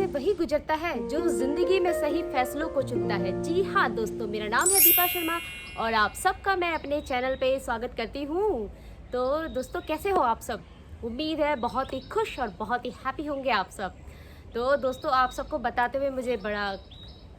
वही गुजरता है जो जिंदगी में सही फैसलों को चुनता है। जी हाँ दोस्तों, मेरा नाम है दीपा शर्मा और आप सबका मैं अपने चैनल पे स्वागत करती हूँ। तो दोस्तों, कैसे हो आप सब? उम्मीद है बहुत ही खुश और बहुत ही हैप्पी होंगे आप सब। तो दोस्तों, आप सबको बताते हुए मुझे बड़ा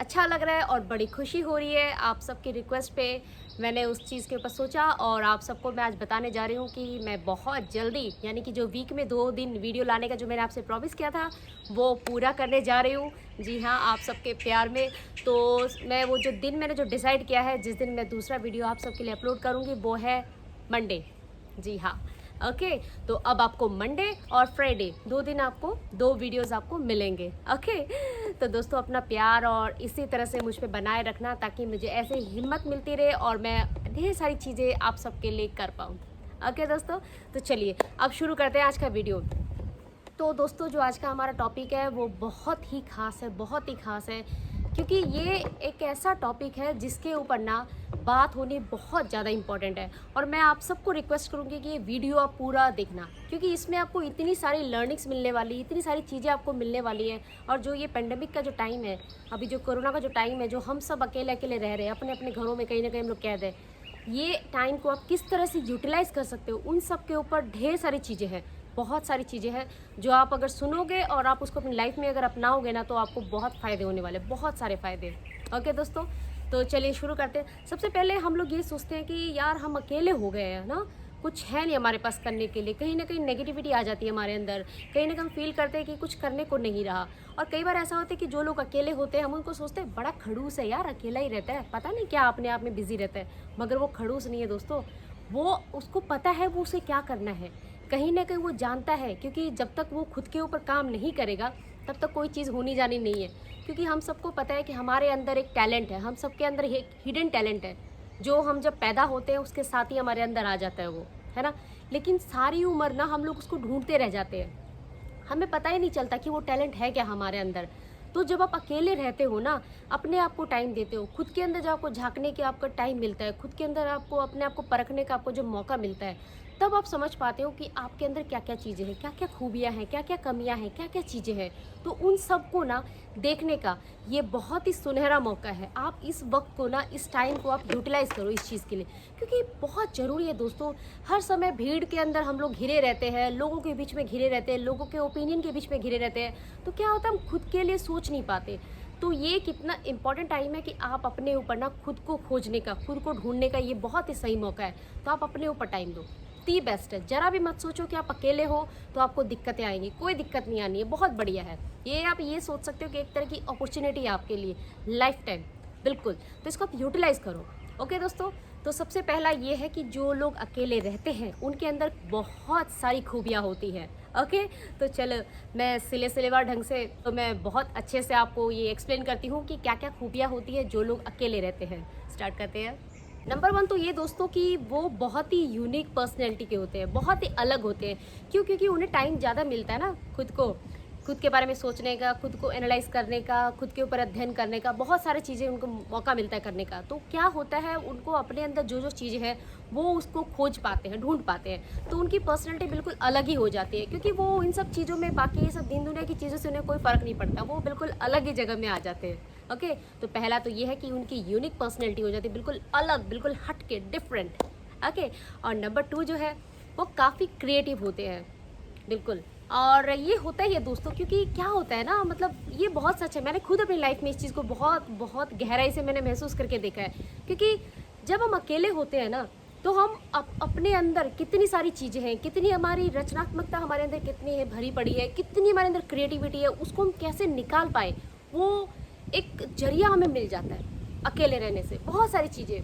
अच्छा लग रहा है और बड़ी खुशी हो रही है। आप सबकी रिक्वेस्ट पे मैंने उस चीज़ के ऊपर सोचा और आप सबको मैं आज बताने जा रही हूँ कि मैं बहुत जल्दी, यानी कि जो वीक में 2 दिन वीडियो लाने का जो मैंने आपसे प्रॉमिस किया था, वो पूरा करने जा रही हूँ। जी हाँ, आप सबके प्यार में। तो मैं वो जो दिन मैंने जो डिसाइड किया है, जिस दिन मैं दूसरा वीडियो आप सबके लिए अपलोड करूँगी, वो है मंडे। जी हाँ, ओके। तो अब आपको मंडे और फ्राइडे 2 दिन आपको 2 वीडियोस आपको मिलेंगे। ओके। तो दोस्तों, अपना प्यार और इसी तरह से मुझ पे बनाए रखना, ताकि मुझे ऐसे हिम्मत मिलती रहे और मैं ढेर सारी चीज़ें आप सबके लिए कर पाऊँ। ओके दोस्तों, तो चलिए अब शुरू करते हैं आज का वीडियो। तो दोस्तों, जो आज का हमारा टॉपिक है वो बहुत ही ख़ास है, बहुत ही ख़ास है, क्योंकि ये एक ऐसा टॉपिक है जिसके ऊपर ना बात होनी बहुत ज़्यादा इम्पॉर्टेंट है। और मैं आप सबको रिक्वेस्ट करूँगी कि ये वीडियो आप पूरा देखना, क्योंकि इसमें आपको इतनी सारी लर्निंग्स मिलने वाली, इतनी सारी चीज़ें आपको मिलने वाली हैं। और जो ये पेंडेमिक का जो टाइम है, अभी जो कोरोना का जो टाइम है, जो हम सब अकेले अकेले रह रहे हैं अपने अपने घरों में, कहीं ना कहीं हम लोग कैद हैं, ये टाइम को आप किस तरह से यूटिलाइज़ कर सकते हो, उन सब के ऊपर ढेर सारी चीज़ें हैं, बहुत सारी चीज़ें हैं जो आप अगर सुनोगे और आप उसको अपनी लाइफ में अगर अपनाओगे ना, तो आपको बहुत फ़ायदे होने वाले, बहुत सारे फ़ायदे। ओके दोस्तों, तो चलिए शुरू करते हैं। सबसे पहले हम लोग ये सोचते हैं कि यार हम अकेले हो गए हैं ना, कुछ है नहीं हमारे पास करने के लिए। कहीं ना कहीं नेगेटिविटी आ जाती है हमारे अंदर, कहीं ना कहीं हम फील करते हैं कि कुछ करने को नहीं रहा। और कई बार ऐसा होता है कि जो लोग अकेले होते हैं, हम उनको सोचते हैं बड़ा खड़ूस है यार, अकेला ही रहता है, पता नहीं क्या अपने आप में बिजी रहता है। मगर वो खड़ूस नहीं है दोस्तों, वो उसको पता है वो उसे क्या करना है। कहीं ना कहीं वो जानता है, क्योंकि जब तक वो खुद के ऊपर काम नहीं करेगा तब तक कोई चीज़ होनी जानी नहीं है। क्योंकि हम सबको पता है कि हमारे अंदर एक टैलेंट है, हम सबके अंदर एक हिडन टैलेंट है, जो हम जब पैदा होते हैं उसके साथ ही हमारे अंदर आ जाता है वो, है ना। लेकिन सारी उम्र ना हम लोग उसको ढूंढते रह जाते हैं, हमें पता ही नहीं चलता कि वो टैलेंट है क्या हमारे अंदर। तो जब आप अकेले रहते हो ना, अपने आप को टाइम देते हो, खुद के अंदर जब आपको झांकने के आपका टाइम मिलता है, खुद के अंदर आपको अपने आप को परखने का आपको जो मौका मिलता है, तब आप समझ पाते हो कि आपके अंदर क्या क्या चीज़ें हैं, क्या क्या खूबियाँ हैं, क्या क्या कमियाँ हैं, क्या क्या चीज़ें हैं। तो उन सब को ना देखने का ये बहुत ही सुनहरा मौका है। आप इस वक्त को ना, इस टाइम को आप यूटिलाइज़ करो इस चीज़ के लिए, क्योंकि बहुत ज़रूरी है दोस्तों। हर समय भीड़ के अंदर हम लोग घिरे रहते हैं, लोगों के बीच में घिरे रहते हैं, लोगों के ओपिनियन के बीच में घिरे रहते हैं। तो क्या होता है, हम खुद के लिए सोच नहीं पाते। तो ये कितना इम्पॉर्टेंट टाइम है कि आप अपने ऊपर ना खुद को खोजने का, खुद को ढूंढने का ये बहुत ही सही मौका है। तो आप अपने ऊपर टाइम दो, दी बेस्ट है। जरा भी मत सोचो कि आप अकेले हो तो आपको दिक्कतें आएंगी, कोई दिक्कत नहीं आनी है, बहुत बढ़िया है ये। आप ये सोच सकते हो कि एक तरह की अपॉर्चुनिटी है आपके लिए, लाइफ टाइम, बिल्कुल। तो इसको आप यूटिलाइज़ करो। ओके दोस्तों, तो सबसे पहला ये है कि जो लोग अकेले रहते हैं उनके अंदर बहुत सारी खूबियाँ होती हैं। ओके, तो चलो मैं सिलेवार ढंग से, तो मैं बहुत अच्छे से आपको ये एक्सप्लेन करती हूँ कि क्या क्या खूबियाँ होती है जो लोग अकेले रहते हैं। स्टार्ट करते हैं। नंबर 1 तो ये दोस्तों कि वो बहुत ही यूनिक पर्सनैलिटी के होते हैं, बहुत ही अलग होते हैं। क्यों? क्योंकि उन्हें टाइम ज़्यादा मिलता है ना खुद को, खुद के बारे में सोचने का, खुद को एनालाइज करने का, खुद के ऊपर अध्ययन करने का, बहुत सारी चीज़ें उनको मौका मिलता है करने का। तो क्या होता है, उनको अपने अंदर जो जो चीज़ें हैं वो उसको खोज पाते हैं, ढूंढ पाते हैं। तो उनकी पर्सनैलिटी बिल्कुल अलग ही हो जाती है, क्योंकि वो इन सब चीज़ों में, बाकी ये सब दिन दुनिया की चीज़ों से उन्हें कोई फ़र्क नहीं पड़ता, वो बिल्कुल अलग ही जगह में आ जाते हैं। ओके, तो पहला तो ये है कि उनकी यूनिक पर्सनैलिटी हो जाती है, बिल्कुल अलग, बिल्कुल हट के, डिफरेंट। ओके, और नंबर 2 जो है वो काफ़ी क्रिएटिव होते हैं, बिल्कुल। और ये होता ही है दोस्तों, क्योंकि क्या होता है ना, मतलब ये बहुत सच है, मैंने खुद अपनी लाइफ में इस चीज़ को बहुत बहुत गहराई से मैंने महसूस करके देखा है। क्योंकि जब हम अकेले होते हैं ना, तो हम अपने अंदर कितनी सारी चीज़ें हैं, कितनी हमारी रचनात्मकता हमारे अंदर कितनी है भरी पड़ी है, कितनी हमारे अंदर क्रिएटिविटी है, उसको हम कैसे निकाल पाए, वो एक जरिया हमें मिल जाता है अकेले रहने से, बहुत सारी चीज़ें।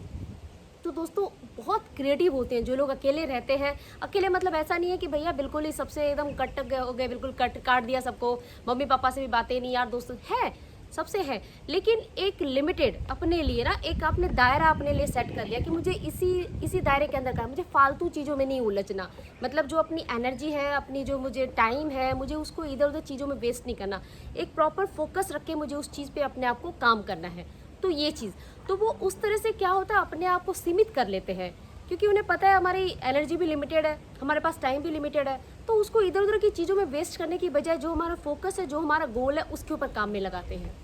तो दोस्तों, बहुत क्रिएटिव होते हैं जो लोग अकेले रहते हैं। अकेले मतलब ऐसा नहीं है कि भैया बिल्कुल ही सबसे एकदम कट हो गए, बिल्कुल कट काट दिया सबको, मम्मी पापा से भी बातें नहीं, यार दोस्त है, सबसे है। लेकिन एक लिमिटेड अपने लिए ना, एक आपने दायरा अपने लिए सेट कर लिया कि मुझे इसी दायरे के अंदर करना, मुझे फालतू चीज़ों में नहीं उलझना। मतलब जो अपनी एनर्जी है, अपनी जो मुझे टाइम है, मुझे उसको इधर उधर चीज़ों में वेस्ट नहीं करना। एक प्रॉपर फोकस रख के मुझे उस चीज़ पे अपने आप को काम करना है। तो ये चीज़, तो वो उस तरह से क्या होता है अपने आप को सीमित कर लेते हैं, क्योंकि उन्हें पता है हमारी एनर्जी भी लिमिटेड है, हमारे पास टाइम भी लिमिटेड है, तो उसको इधर उधर की चीज़ों में वेस्ट करने की बजाय जो हमारा फोकस है, जो हमारा गोल है, उसके ऊपर काम में लगाते हैं।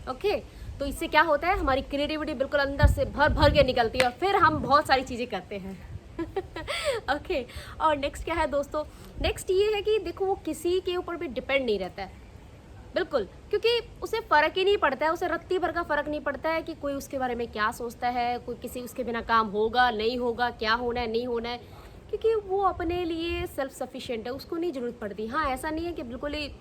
ओके, तो इससे क्या होता है हमारी क्रिएटिविटी बिल्कुल अंदर से भर भर के निकलती है और फिर हम बहुत सारी चीज़ें करते हैं। ओके, और नेक्स्ट क्या है दोस्तों, नेक्स्ट ये है कि देखो वो किसी के ऊपर भी डिपेंड नहीं रहता है, बिल्कुल, क्योंकि उसे फ़र्क ही नहीं पड़ता है, उसे रत्ती भर का फ़र्क नहीं पड़ता है कि कोई उसके बारे में क्या सोचता है, कोई किसी उसके बिना काम होगा नहीं होगा, क्या होना है नहीं होना है, क्योंकि वो अपने लिए सेल्फ सफिशिएंट है, उसको नहीं ज़रूरत पड़ती। हाँ, ऐसा नहीं है कि बिल्कुल ही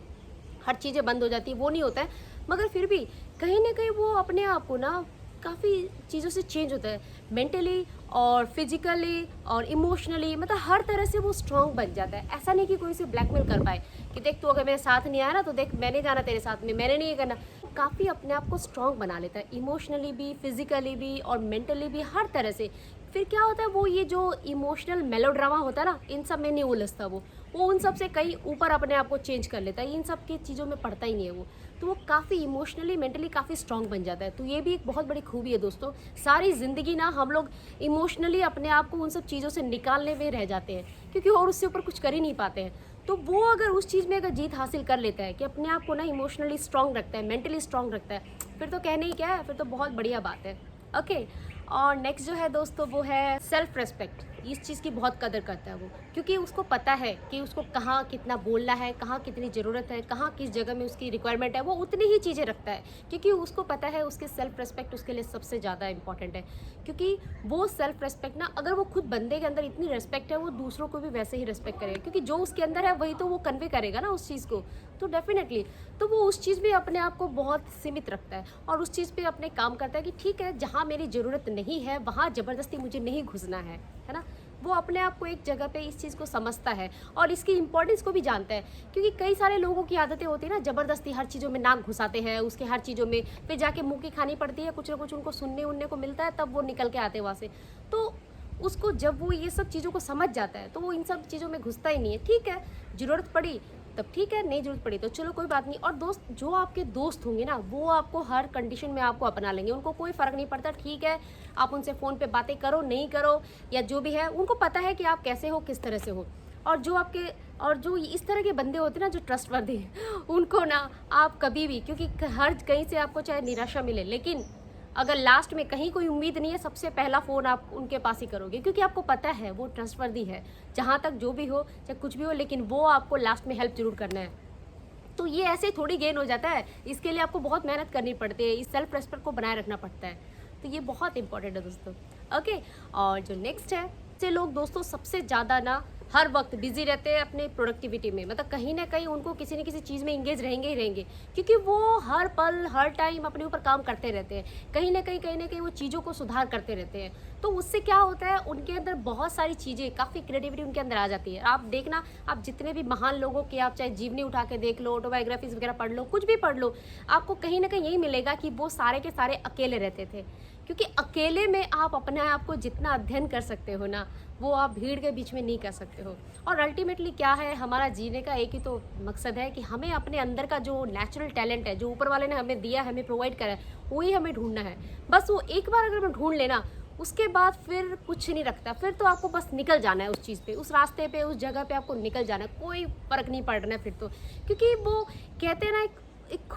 हर चीज़ें बंद हो जाती है, वो नहीं होता है, मगर फिर भी कहीं ना कहीं वो अपने आप को ना काफ़ी चीज़ों से चेंज होता है, मेंटली और फिजिकली और इमोशनली, मतलब हर तरह से वो स्ट्रांग बन जाता है। ऐसा नहीं कि कोई उसे ब्लैकमेल कर पाए कि देख तू अगर मेरे साथ नहीं आया ना तो देख मैं नहीं जाना तेरे साथ में, मैंने नहीं ये करना। काफ़ी अपने आप को स्ट्रांग बना लेता है, इमोशनली भी, फिजिकली भी और मेंटली भी, हर तरह से। फिर क्या होता है वो ये जो इमोशनल मेलोड्रामा होता है ना, इन सब में नहीं उलझता वो उन सब से कहीं ऊपर अपने आप को चेंज कर लेता है, इन सब की चीज़ों में पड़ता ही नहीं है वो, तो वो काफ़ी इमोशनली मेंटली काफ़ी स्ट्रांग बन जाता है। तो ये भी एक बहुत बड़ी खूबी है दोस्तों, सारी ज़िंदगी ना हम लोग इमोशनली अपने आप को उन सब चीज़ों से निकालने में रह जाते हैं, क्योंकि और उससे ऊपर कुछ कर ही नहीं पाते हैं। तो वो अगर उस चीज़ में अगर जीत हासिल कर लेता है कि अपने आप को ना इमोशनली स्ट्रांग रखता है, मेंटली स्ट्रांग रखता है, फिर तो कहने ही क्या है, फिर तो बहुत बढ़िया बात है। ओके, और नेक्स्ट जो है दोस्तों वो है सेल्फ रेस्पेक्ट। इस चीज़ की बहुत कदर करता है वो, क्योंकि उसको पता है कि उसको कहाँ कितना बोलना है, कहाँ कितनी ज़रूरत है, कहाँ किस जगह में उसकी रिक्वायरमेंट है, वो उतनी ही चीज़ें रखता है, क्योंकि उसको पता है उसकी सेल्फ रेस्पेक्ट उसके लिए सबसे ज़्यादा इंपॉर्टेंट है। क्योंकि वो सेल्फ रेस्पेक्ट ना, अगर वो खुद बंदे के अंदर इतनी रेस्पेक्ट है, वो दूसरों को भी वैसे ही रेस्पेक्ट करेगा, क्योंकि जो उसके अंदर है वही तो वो कन्वे करेगा ना उस चीज़ को, तो डेफिनेटली तो वो उस चीज़ में अपने आप को बहुत सीमित रखता है और उस चीज़ पे अपने काम करता है कि ठीक है, जहाँ मेरी ज़रूरत नहीं है वहाँ ज़बरदस्ती मुझे नहीं घुसना है ना। वो अपने आप को एक जगह पे इस चीज़ को समझता है और इसकी इंपॉर्टेंस को भी जानता है, क्योंकि कई सारे लोगों की आदतें होती है ना, ज़बरदस्ती हर चीज़ों में नाक घुसाते हैं, उसके हर चीज़ों में फिर जाके मुँह की खानी पड़ती है, कुछ ना कुछ उनको सुनने उनने को मिलता है, तब वो निकल के आते हैं वहाँ से। तो उसको जब वो ये सब चीज़ों को समझ जाता है तो वो इन सब चीज़ों में घुसता ही नहीं है। ठीक है, ज़रूरत पड़ी तब ठीक है, नहीं ज़रूरत पड़ी तो चलो कोई बात नहीं। और दोस्त, जो आपके दोस्त होंगे ना, वो आपको हर कंडीशन में आपको अपना लेंगे, उनको कोई फ़र्क नहीं पड़ता। ठीक है, आप उनसे फ़ोन पे बातें करो नहीं करो या जो भी है, उनको पता है कि आप कैसे हो, किस तरह से हो। और जो इस तरह के बंदे होते हैं ना, जो ट्रस्टवर्दी उनको ना आप कभी भी, क्योंकि हर कहीं से आपको चाहे निराशा मिले, लेकिन अगर लास्ट में कहीं कोई उम्मीद नहीं है, सबसे पहला फ़ोन आप उनके पास ही करोगे, क्योंकि आपको पता है वो ट्रस्टवर्दी है। जहाँ तक जो भी हो चाहे कुछ भी हो, लेकिन वो आपको लास्ट में हेल्प ज़रूर करना है। तो ये ऐसे थोड़ी गेन हो जाता है, इसके लिए आपको बहुत मेहनत करनी पड़ती है, इस सेल्फ रेस्पेक्ट को बनाए रखना पड़ता है। तो ये बहुत इंपॉर्टेंट है दोस्तों। ओके, और जो नेक्स्ट है, से लोग दोस्तों सबसे ज़्यादा ना हर वक्त बिजी रहते हैं अपने प्रोडक्टिविटी में, मतलब कहीं ना कहीं उनको किसी न किसी चीज़ में इंगेज रहेंगे ही रहेंगे, क्योंकि वो हर पल हर टाइम अपने ऊपर काम करते रहते हैं, कहीं ना कहीं वो चीज़ों को सुधार करते रहते हैं। तो उससे क्या होता है, उनके अंदर बहुत सारी चीज़ें, काफ़ी क्रिएटिविटी उनके अंदर आ जाती है। आप देखना, आप जितने भी महान लोगों के आप चाहे जीवनी उठा के देख लो, ऑटोबायोग्राफीज वगैरह पढ़ लो, कुछ भी पढ़ लो, आपको कहीं ना कहीं यही मिलेगा कि वो सारे के सारे अकेले रहते थे, क्योंकि अकेले में आप अपने आप को जितना अध्ययन कर सकते हो ना, वो आप भीड़ के बीच में नहीं कर सकते हो। और अल्टीमेटली क्या है, हमारा जीने का एक ही तो मकसद है कि हमें अपने अंदर का जो नेचुरल टैलेंट है, जो ऊपर वाले ने हमें दिया है, हमें प्रोवाइड करा है, वही हमें ढूंढना है। बस वो एक बार अगर हम ढूंढ लेना, उसके बाद फिर कुछ नहीं रखता, फिर तो आपको बस निकल जाना है उस चीज़ पे, उस रास्ते पे, उस जगह पे आपको निकल जाना है, कोई फ़र्क नहीं पड़ना है फिर तो। क्योंकि वो कहते हैं ना, एक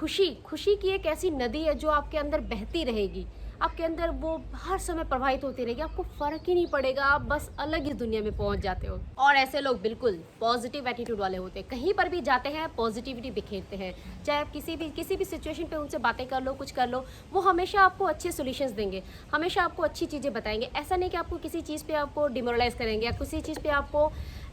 खुशी की एक ऐसी नदी है जो आपके अंदर बहती रहेगी, आपके अंदर वो हर समय प्रवाहित होती रहेगी, आपको फ़र्क ही नहीं पड़ेगा, आप बस अलग ही दुनिया में पहुंच जाते हो। और ऐसे लोग बिल्कुल पॉजिटिव एटीट्यूड वाले होते हैं, कहीं पर भी जाते हैं पॉजिटिविटी बिखेरते हैं, चाहे आप किसी भी सिचुएशन पे उनसे बातें कर लो, कुछ कर लो, वो हमेशा आपको अच्छे सोल्यूशंस देंगे, हमेशा आपको अच्छी चीज़ें बताएंगे। ऐसा नहीं कि आपको किसी चीज़ पर आपको डिमोरलाइज करेंगे या किसी चीज़ पर आपको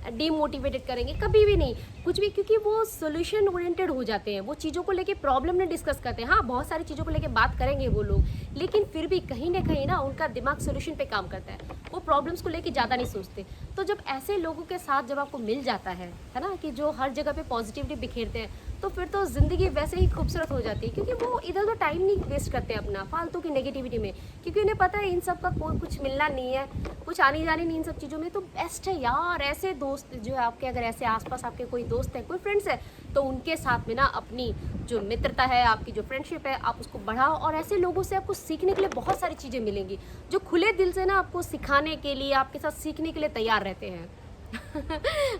डीमोटिवेटेड करेंगे, कभी भी नहीं, कुछ भी, क्योंकि वो सोल्यूशन ओरिएंटेड हो जाते हैं, वो चीज़ों को लेके प्रॉब्लम नहीं डिस्कस करते हैं। हाँ, बहुत सारी चीज़ों को लेके बात करेंगे वो लोग, लेकिन फिर भी कहीं ना उनका दिमाग सोल्यूशन पे काम करता है, वो प्रॉब्लम्स को लेके ज़्यादा नहीं सोचते। तो जब ऐसे लोगों के साथ जब आपको मिल जाता है ना, कि जो हर जगह पे पॉजिटिविटी बिखेरते हैं, तो फिर तो ज़िंदगी वैसे ही खूबसूरत हो जाती है, क्योंकि वो इधर उधर टाइम नहीं वेस्ट करते अपना फालतू की नेगेटिविटी में, क्योंकि उन्हें पता है इन सब का कोई कुछ मिलना नहीं है, कुछ आनी जानी नहीं इन सब चीज़ों में। तो बेस्ट है यार, ऐसे दोस्त जो है आपके, अगर ऐसे आसपास आपके कोई दोस्त है, कोई फ्रेंड्स है, तो उनके साथ में ना अपनी जो मित्रता है, आपकी जो फ्रेंडशिप है, आप उसको बढ़ाओ। और ऐसे लोगों से आपको सीखने के लिए बहुत सारी चीज़ें मिलेंगी, जो खुले दिल से ना आपको सिखाने के लिए, आपके साथ सीखने के लिए तैयार रहते हैं।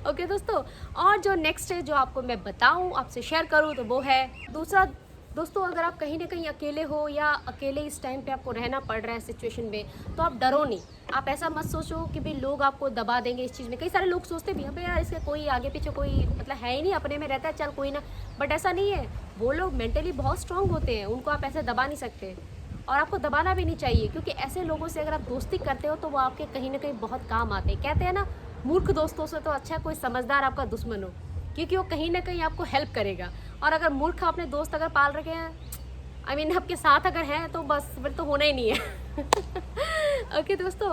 ओके दोस्तों, और जो नेक्स्ट है जो आपको मैं बताऊं, आपसे शेयर करूं, तो वो है दूसरा। दोस्तों, अगर आप कहीं ना कहीं अकेले हो या अकेले इस टाइम पे आपको रहना पड़ रहा है सिचुएशन में, तो आप डरो नहीं। आप ऐसा मत सोचो कि भाई लोग आपको दबा देंगे इस चीज़ में। कई सारे लोग सोचते भी हैं भाई यार, इसके कोई आगे पीछे कोई मतलब है ही नहीं, अपने में रहता है, चल कोई ना। बट ऐसा नहीं है। वो लोग मेंटली बहुत स्ट्रांग होते हैं, उनको आप ऐसे दबा नहीं सकते, और आपको दबाना भी नहीं चाहिए, क्योंकि ऐसे लोगों से अगर आप दोस्ती करते हो तो वो आपके कहीं ना कहीं बहुत काम आते हैं। कहते हैं ना, मूर्ख दोस्तों से तो अच्छा कोई समझदार आपका दुश्मन हो, क्योंकि वो कहीं ना कहीं आपको हेल्प करेगा। और अगर मूर्ख अपने दोस्त अगर पाल रखे हैं, आई मीन आपके साथ अगर हैं, तो बस फिर तो होना ही नहीं है। ओके दोस्तों,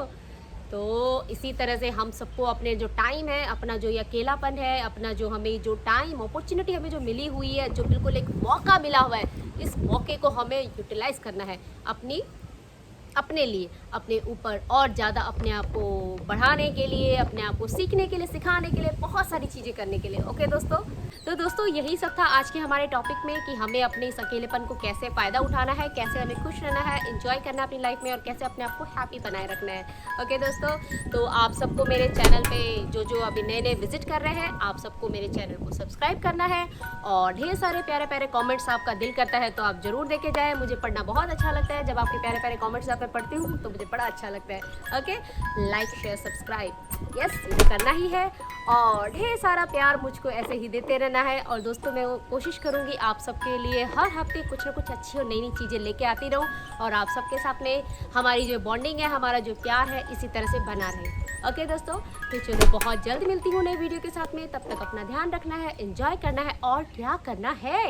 तो इसी तरह से हम सबको अपने जो टाइम है, अपना जो ये अकेलापन है, अपना जो हमें जो टाइम अपॉर्चुनिटी हमें जो मिली हुई है, जो बिल्कुल एक मौका मिला हुआ है, इस मौके को हमें यूटिलाइज करना है अपने लिए, अपने ऊपर और ज़्यादा अपने आप को बढ़ाने के लिए, अपने आप को सीखने के लिए, सिखाने के लिए, बहुत सारी चीज़ें करने के लिए। ओके दोस्तों, तो दोस्तों यही सब था आज के हमारे टॉपिक में, कि हमें अपने इस अकेलेपन को कैसे फ़ायदा उठाना है, कैसे हमें खुश रहना है, एंजॉय करना है अपनी लाइफ में, और कैसे अपने आप को हैप्पी बनाए रखना है। ओके दोस्तों, तो आप सबको मेरे चैनल पे जो अभी नए नए विजिट कर रहे हैं, आप सबको मेरे चैनल को सब्सक्राइब करना है, और ढेर सारे प्यारे प्यारे कॉमेंट्स आपका दिल करता है तो आप ज़रूर देखे जाए। मुझे पढ़ना बहुत अच्छा लगता है, जब आपके प्यारे प्यारे कॉमेंट्स मैं पढ़ती हूँ तो मुझे बड़ा अच्छा लगता है। Okay, like share subscribe, yes मुझे करना ही है, और ढेर सारा प्यार मुझको ऐसे ही देते रहना है। और दोस्तों, मैं कोशिश करूँगी आप सबके लिए हर हफ्ते कुछ ना कुछ अच्छी और नई नई चीज़ें लेके आती रहूँ, और आप सबके साथ में हमारी जो बॉन्डिंग है, हमारा जो प्यार है, इसी तरह से बना रहे। ओके दोस्तों, तो चलो बहुत जल्द मिलती हूँ नई वीडियो के साथ में। तब तक अपना ध्यान रखना है, एंजॉय करना है, और क्या करना है,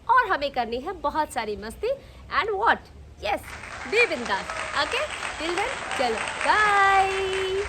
और हमें करनी है बहुत सारी मस्ती एंड व्हाट, यस बी बिंदास। ओके, टिल देन चलो बाय।